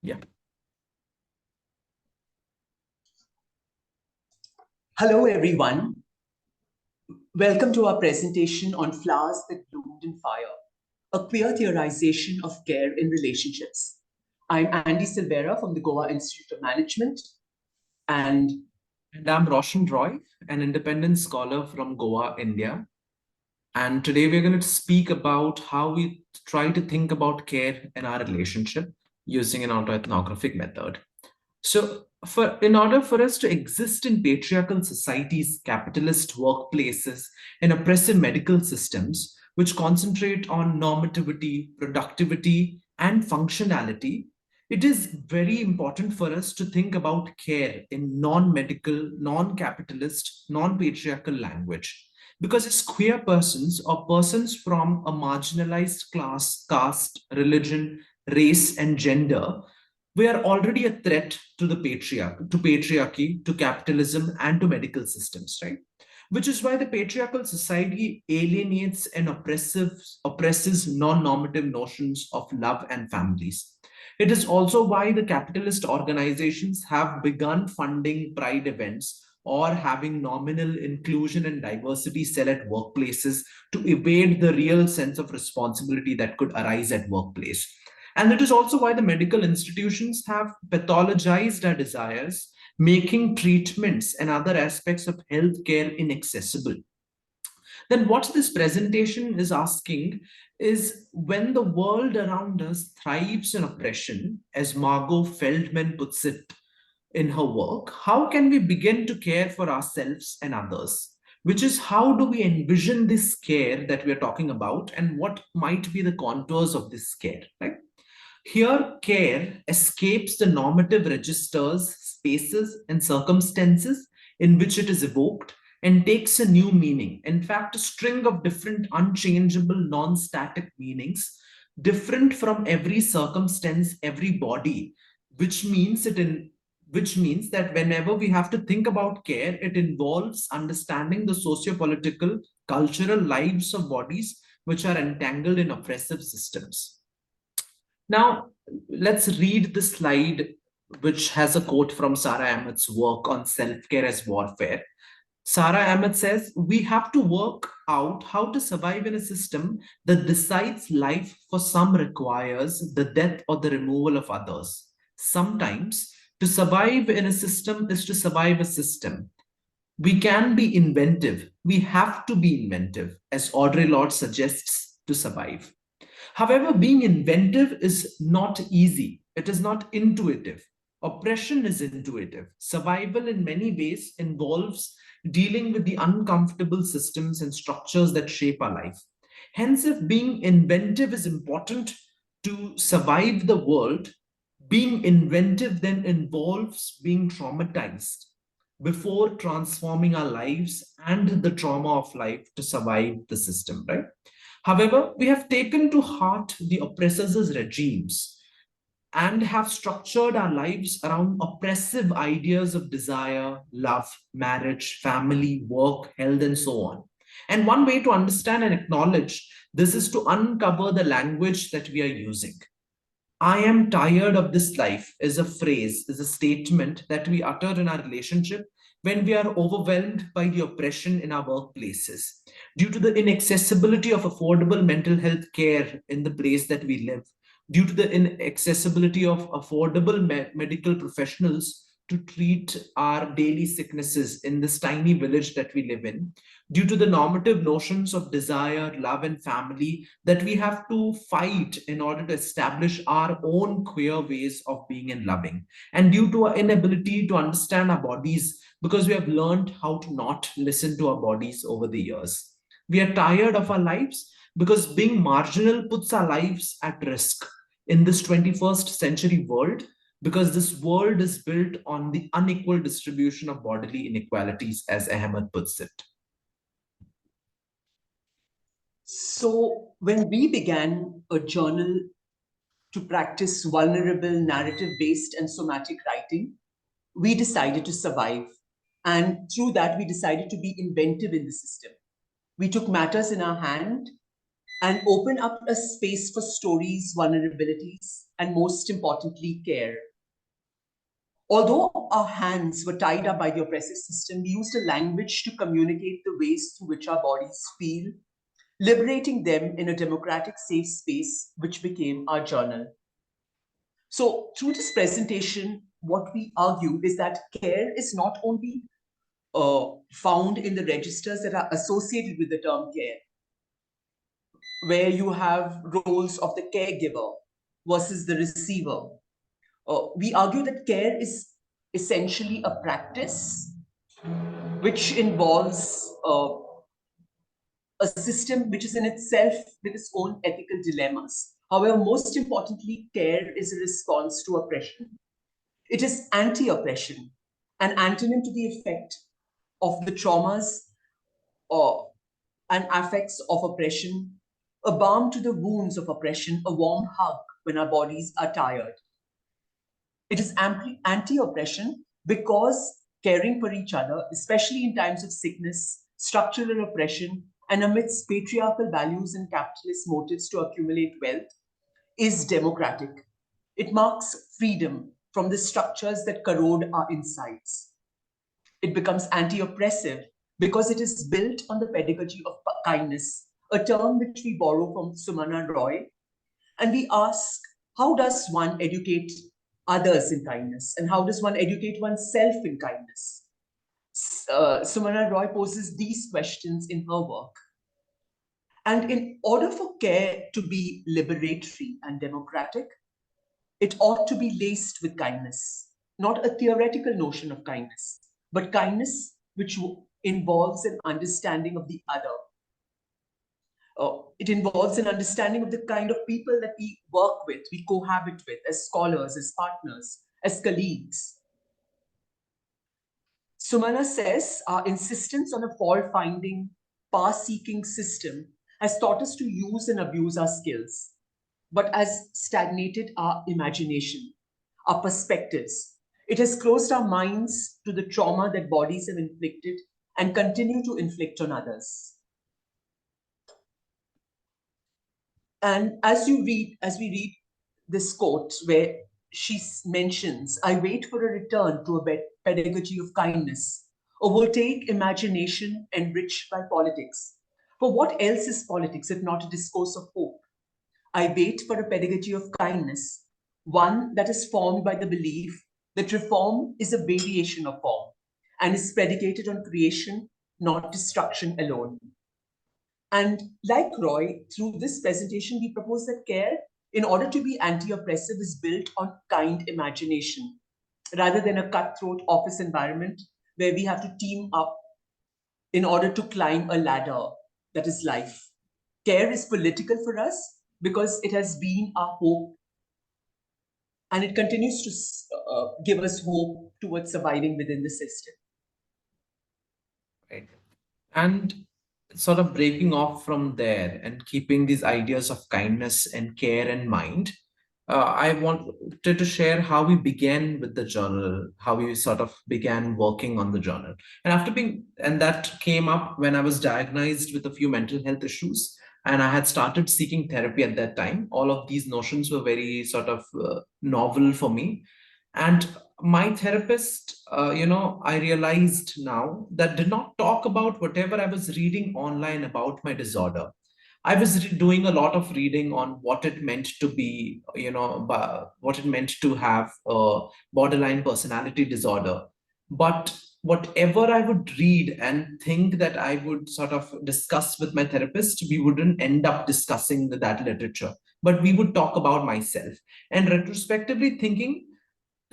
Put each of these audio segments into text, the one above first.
Yeah. Hello, everyone. Welcome to our presentation on Flowers That Bloomed in Fire, a queer theorization of care in relationships. I'm Andy Silvera from the Goa Institute of Management, and I'm Roshan Roy, an independent scholar from Goa, India. And today we're going to speak about how we try to think about care in our relationship using an autoethnographic method. So, in order for us to exist in patriarchal societies, capitalist workplaces, and oppressive medical systems, which concentrate on normativity, productivity, and functionality, it is very important for us to think about care in non medical, non capitalist, non patriarchal language. Because as queer persons or persons from a marginalized class, caste, religion, race, and gender, we are already a threat to the patriarchy, to capitalism, and to medical systems, right? Which is why the patriarchal society alienates and oppresses non-normative notions of love and families. It is also why the capitalist organizations have begun funding pride events or having nominal inclusion and diversity cell at workplaces to evade the real sense of responsibility that could arise at workplace. And it is also why the medical institutions have pathologized our desires, making treatments and other aspects of healthcare inaccessible. Then, what this presentation is asking is, when the world around us thrives in oppression, as Margot Feldman puts it in her work, how can we begin to care for ourselves and others? Which is, how do we envision this care that we're talking about, and what might be the contours of this care, right? Here, care escapes the normative registers, spaces, and circumstances in which it is evoked and takes a new meaning. In fact, a string of different unchangeable, non static meanings, different from every circumstance, every body, which means which means that whenever we have to think about care, it involves understanding the socio-political, cultural lives of bodies which are entangled in oppressive systems. Now, let's read the slide, which has a quote from Sarah Ahmed's work on self care as warfare. Sarah Ahmed says, "We have to work out how to survive in a system that decides life for some requires the death or the removal of others. Sometimes, to survive in a system is to survive a system. We can be inventive. We have to be inventive, as Audre Lorde suggests, to survive. However, being inventive is not easy. It is not intuitive. Oppression is intuitive. Survival, in many ways, involves dealing with the uncomfortable systems and structures that shape our life. Hence, if being inventive is important to survive the world, being inventive then involves being traumatized before transforming our lives and the trauma of life to survive the system, right? However, we have taken to heart the oppressors' regimes and have structured our lives around oppressive ideas of desire, love, marriage, family, work, health, and so on. And one way to understand and acknowledge this is to uncover the language that we are using. "I am tired of this life" is a phrase, is a statement that we utter in our relationship when we are overwhelmed by the oppression in our workplaces. Due to the inaccessibility of affordable mental health care in the place that we live, due to the inaccessibility of affordable medical professionals to treat our daily sicknesses in this tiny village that we live in, due to the normative notions of desire, love, and family that we have to fight in order to establish our own queer ways of being and loving, and due to our inability to understand our bodies because we have learned how to not listen to our bodies over the years. We are tired of our lives because being marginal puts our lives at risk in this 21st century world, because this world is built on the unequal distribution of bodily inequalities, as Ahmed puts it. so when we began a journal to practice vulnerable, narrative based, and somatic writing, we decided to survive. And through that, we decided to be inventive in the system. We took matters in our hand and opened up a space for stories, vulnerabilities, and most importantly, care. Although our hands were tied up by the oppressive system, we used a language to communicate the ways through which our bodies feel, liberating them in a democratic, safe space, which became our journal. So, through this presentation, what we argue is that care is not only found in the registers that are associated with the term care, where you have roles of the caregiver versus the receiver. We argue that care is essentially a practice which involves a system which is in itself with its own ethical dilemmas. However, most importantly, care is a response to oppression. It is anti-oppression, an antonym to the effect of the traumas or and affects of oppression, a balm to the wounds of oppression, a warm hug when our bodies are tired. It is anti-oppression because caring for each other, especially in times of sickness, structural oppression, and amidst patriarchal values and capitalist motives to accumulate wealth, is democratic. It marks freedom from the structures that corrode our insides. It becomes anti-oppressive because it is built on the pedagogy of kindness, a term which we borrow from Sumana Roy. And we ask, how does one educate others in kindness? And how does one educate oneself in kindness? Sumana Roy poses these questions in her work. And in order for care to be liberatory and democratic, it ought to be laced with kindness, not a theoretical notion of kindness, but kindness which involves an understanding of the other. It involves an understanding of the kind of people that we work with, we cohabit with as scholars, as partners, as colleagues. Sumana says our insistence on a fault-finding, path-seeking system has taught us to use and abuse our skills, but has stagnated our imagination, our perspectives. It has closed our minds to the trauma that bodies have inflicted and continue to inflict on others. And as we read this quote where she mentions, I wait for a return to a pedagogy of kindness, a voltaic imagination enriched by politics. For what else is politics if not a discourse of hope? I wait for a pedagogy of kindness, one that is formed by the belief that reform is a variation of form and is predicated on creation, not destruction alone. And like Roy, through this presentation, we propose that care, in order to be anti-oppressive, is built on kind imagination, rather than a cutthroat office environment where we have to team up in order to climb a ladder that is life. Care is political for us because it has been our hope, and it continues to give us hope towards surviving within the system. Right. And sort of breaking off from there and keeping these ideas of kindness and care in mind, I wanted to share how we began with the journal, how we sort of began working on the journal. And that came up when I was diagnosed with a few mental health issues. And I had started seeking therapy at that time. All of these notions were very sort of novel for me. And my therapist, I realized now that did not talk about whatever I was reading online about my disorder. I was doing a lot of reading on what it meant to be, what it meant to have a borderline personality disorder. But whatever I would read and think that I would sort of discuss with my therapist, we wouldn't end up discussing that literature, but we would talk about myself. And retrospectively thinking,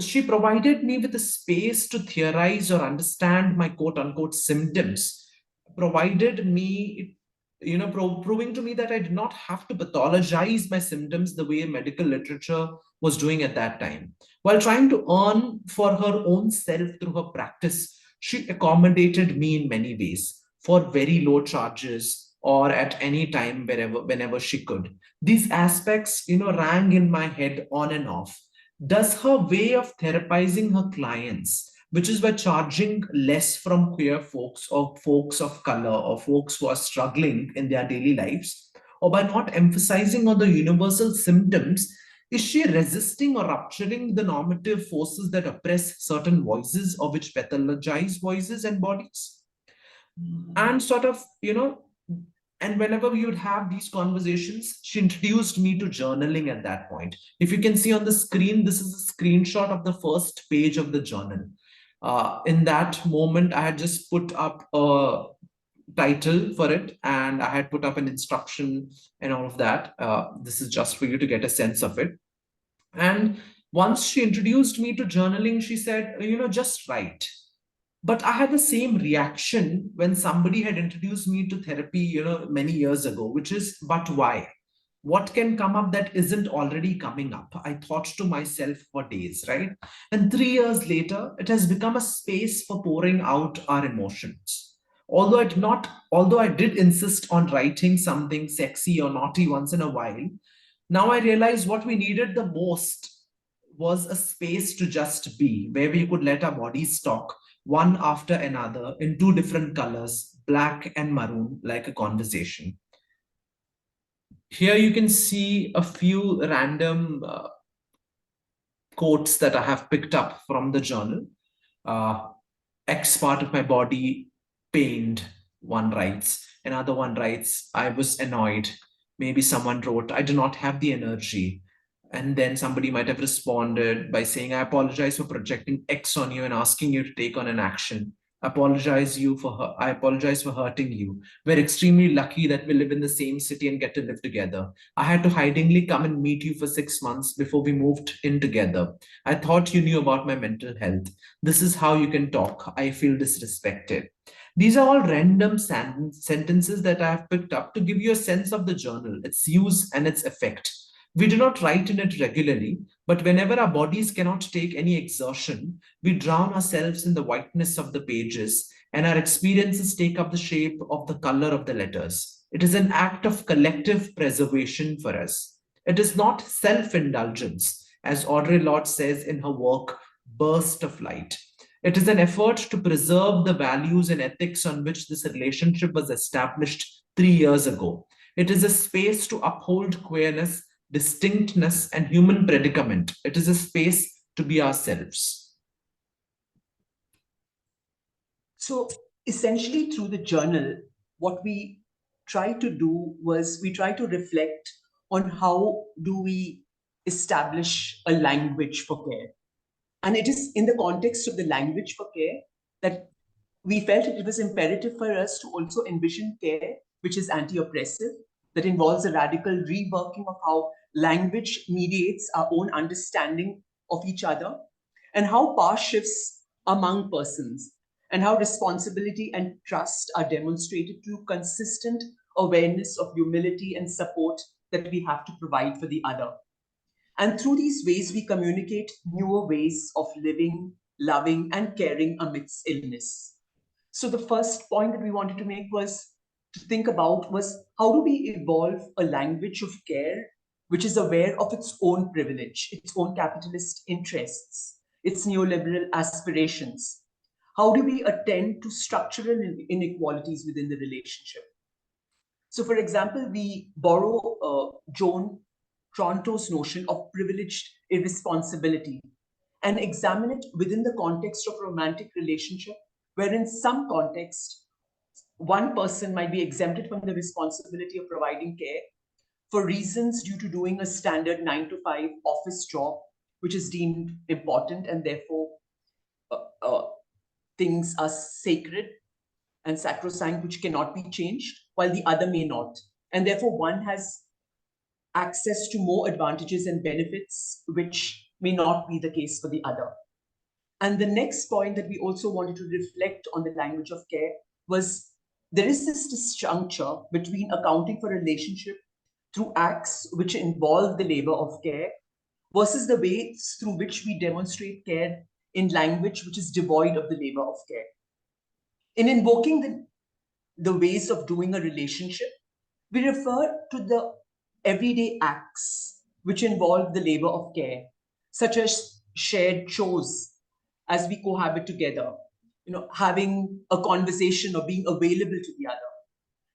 she provided me with a space to theorize or understand my quote unquote symptoms, provided me, proving to me that I did not have to pathologize my symptoms the way medical literature was doing at that time. While trying to earn for her own self through her practice, she accommodated me in many ways for very low charges or at any time whenever she could. These aspects, rang in my head on and off. Does her way of therapizing her clients, which is by charging less from queer folks or folks of color or folks who are struggling in their daily lives, or by not emphasizing on the universal symptoms, Is she resisting or rupturing the normative forces that oppress certain voices or which pathologize voices and bodies? And sort of, and whenever we would have these conversations, she introduced me to journaling at that point. If you can see on the screen, this is a screenshot of the first page of the journal. In that moment, I had just put up a title for it and I had put up an instruction and all of that. This is just for you to get a sense of it. And once she introduced me to journaling, she said, just write. But I had the same reaction when somebody had introduced me to therapy, many years ago, which is, but why? What can come up that isn't already coming up? I thought to myself for days, right? And 3 years later, it has become a space for pouring out our emotions. Although I did insist on writing something sexy or naughty once in a while, now I realize what we needed the most was a space to just be, where we could let our bodies talk one after another in two different colors, black and maroon, like a conversation. Here you can see a few random quotes that I have picked up from the journal. Uh, X part of my body pained, one writes. Another one writes, I was annoyed. Maybe someone wrote, I do not have the energy. And then somebody might have responded by saying, I apologize for projecting X on you and asking you to take on an action. I apologize for hurting you. We're extremely lucky that we live in the same city and get to live together. I had to hidingly come and meet you for 6 months before we moved in together. I thought you knew about my mental health. This is how you can talk. I feel disrespected. These are all random sentences that I have picked up to give you a sense of the journal, its use and its effect. We do not write in it regularly, but whenever our bodies cannot take any exertion, we drown ourselves in the whiteness of the pages, and our experiences take up the shape of the color of the letters. It is an act of collective preservation for us. It is not self indulgence, as Audre Lorde says in her work, Burst of Light. It is an effort to preserve the values and ethics on which this relationship was established 3 years ago. It is a space to uphold queerness, distinctness, and human predicament. It is a space to be ourselves. So essentially, through the journal, what we try to do was we try to reflect on how do we establish a language for care. And it is in the context of the language for care that we felt it was imperative for us to also envision care, which is anti-oppressive, that involves a radical reworking of how language mediates our own understanding of each other, and how power shifts among persons, and how responsibility and trust are demonstrated through consistent awareness of humility and support that we have to provide for the other. And through these ways, we communicate newer ways of living, loving, and caring amidst illness. So the first point that we wanted to make was to think about was how do we evolve a language of care which is aware of its own privilege, its own capitalist interests, its neoliberal aspirations? How do we attend to structural inequalities within the relationship? So, for example, we borrow Joan Tronto's notion of privileged irresponsibility and examine it within the context of romantic relationship, where in some context, one person might be exempted from the responsibility of providing care for reasons due to doing a standard 9 to 5 office job, which is deemed important and therefore uh, uh, things are sacred and sacrosanct, which cannot be changed, while the other may not. And therefore, one has access to more advantages and benefits, which may not be the case for the other. And the next point that we also wanted to reflect on the language of care was there is this disjuncture between accounting for a relationship through acts which involve the labor of care versus the ways through which we demonstrate care in language which is devoid of the labor of care. In invoking the ways of doing a relationship, we refer to the everyday acts which involve the labor of care, such as shared chores as we cohabit together, having a conversation or being available to the other.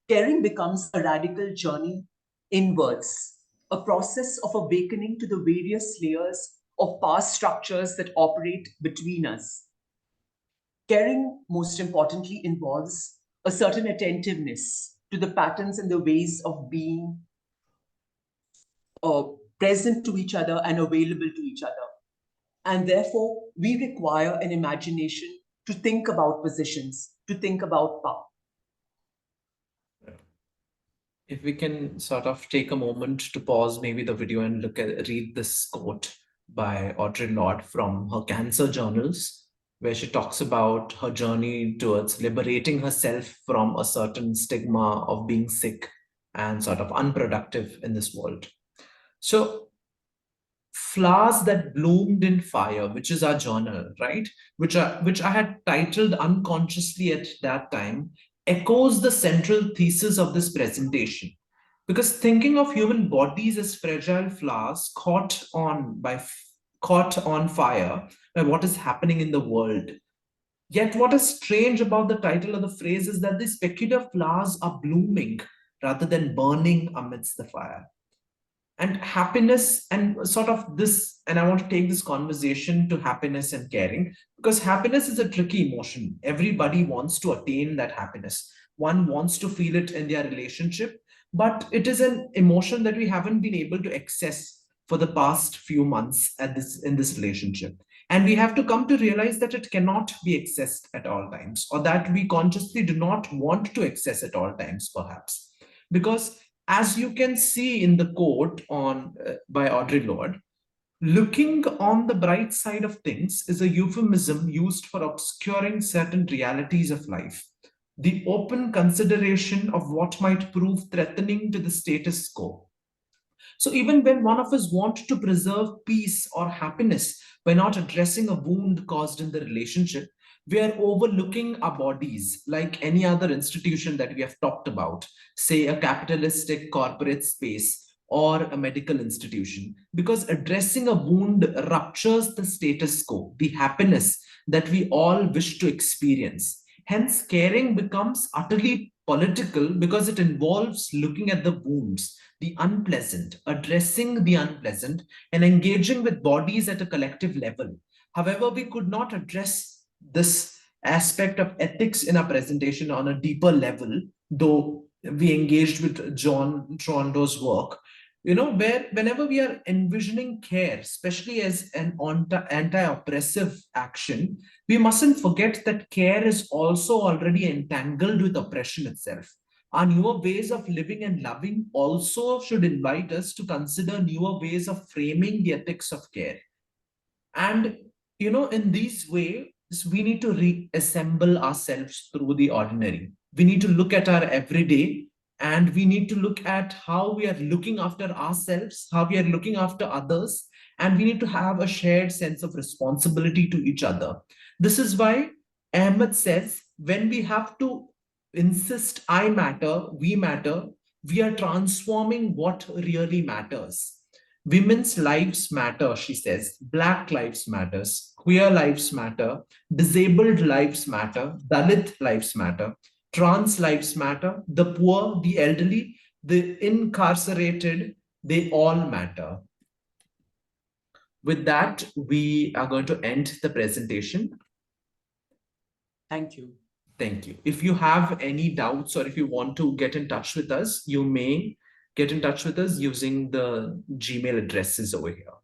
Caring becomes a radical journey inwards, a process of awakening to the various layers of past structures that operate between us. Caring, most importantly, involves a certain attentiveness to the patterns and the ways of being uh, present to each other and available to each other. And therefore, we require an imagination to think about positions, to think about power. If we can sort of take a moment to pause maybe the video and read this quote by Audre Lorde from her cancer journals, where she talks about her journey towards liberating herself from a certain stigma of being sick and sort of unproductive in this world. So, flowers that bloomed in fire, which is our journal, right, which I had titled unconsciously at that time, echoes the central thesis of this presentation, because thinking of human bodies as fragile flowers caught on fire by what is happening in the world. Yet what is strange about the title of the phrase is that these peculiar flowers are blooming rather than burning amidst the fire. And happiness and sort of this, and I want to take this conversation to happiness and caring, because happiness is a tricky emotion. Everybody wants to attain that happiness. One wants to feel it in their relationship, but it is an emotion that we haven't been able to access for the past few months in this relationship. And we have to come to realize that it cannot be accessed at all times, or that we consciously do not want to access at all times, perhaps. Because as you can see in the quote by Audre Lorde, looking on the bright side of things is a euphemism used for obscuring certain realities of life. The open consideration of what might prove threatening to the status quo. So even when one of us wants to preserve peace or happiness by not addressing a wound caused in the relationship, we are overlooking our bodies like any other institution that we have talked about, say a capitalistic corporate space or a medical institution, because addressing a wound ruptures the status quo, the happiness that we all wish to experience. Hence, caring becomes utterly political because it involves looking at the wounds, the unpleasant, addressing the unpleasant, and engaging with bodies at a collective level. However, we could not address this aspect of ethics in our presentation on a deeper level, though we engaged with John Trondo's work, where whenever we are envisioning care, especially as an anti-oppressive action, we mustn't forget that care is also already entangled with oppression itself. Our newer ways of living and loving also should invite us to consider newer ways of framing the ethics of care. And, in these ways, we need to reassemble ourselves through the ordinary. We need to look at our everyday, and we need to look at how we are looking after ourselves, how we are looking after others, and we need to have a shared sense of responsibility to each other. This is why Ahmed says when we have to insist I matter, we are transforming what really matters. Women's lives matter, she says. Black lives matters. Queer lives matter. Disabled lives matter. Dalit lives matter. Trans lives matter. The poor, the elderly, the incarcerated, they all matter. With that, we are going to end the presentation. Thank you. Thank you. If you have any doubts or if you want to get in touch with us, you may get in touch with us using the Gmail addresses over here.